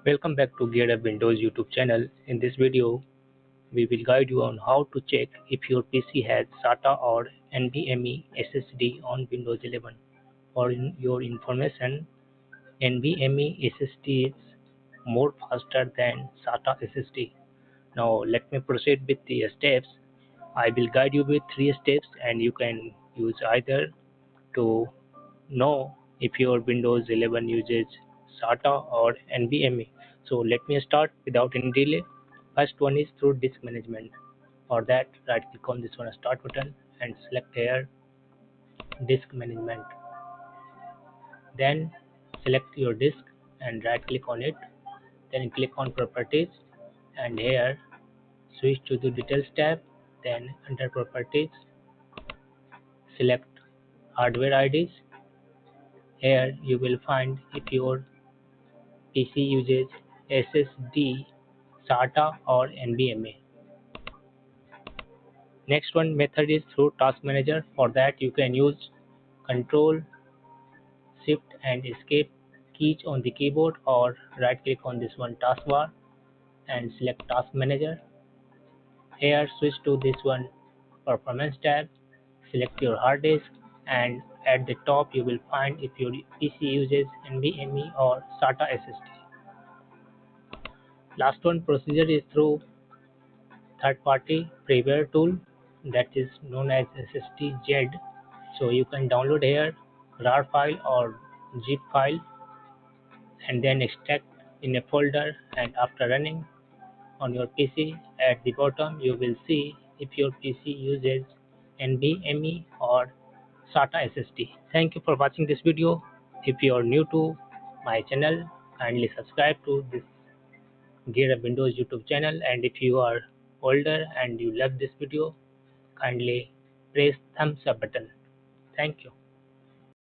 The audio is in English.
Welcome back to GearUp Windows YouTube channel. In this video, we will guide you on how to check if your PC has SATA or NVMe SSD on Windows 11. For your information, NVMe SSD is more faster than SATA SSD. Now let me proceed with the steps. I will guide you with 3 steps and you can use either to know if your Windows 11 uses SATA or NVMe. So let me start without any delay. First one is through disk management. For that, right click on this one start button and select here disk management. Then select your disk and right click on it. Then click on properties and here switch to the details tab. Then under properties select hardware IDs. Here you will find if your PC uses SSD, SATA or NVMe. Next one method is through Task Manager. For that you can use Control, Shift and Escape keys on the keyboard or right click on this one taskbar and select Task Manager. Here switch to this one Performance tab, select your hard disk and at the top you will find if your PC uses NVMe or SATA SSD. Last one procedure is through third-party freeware tool that is known as SSD-Z. So you can download here RAR file or zip file and then extract in a folder, and after running on your PC at the bottom you will see if your PC uses NVMe or SATA SSD. Thank you for watching this video. If you are new to my channel, kindly subscribe to this GearUp Windows YouTube channel, and if you are older and you love this video, kindly press thumbs up button. Thank you.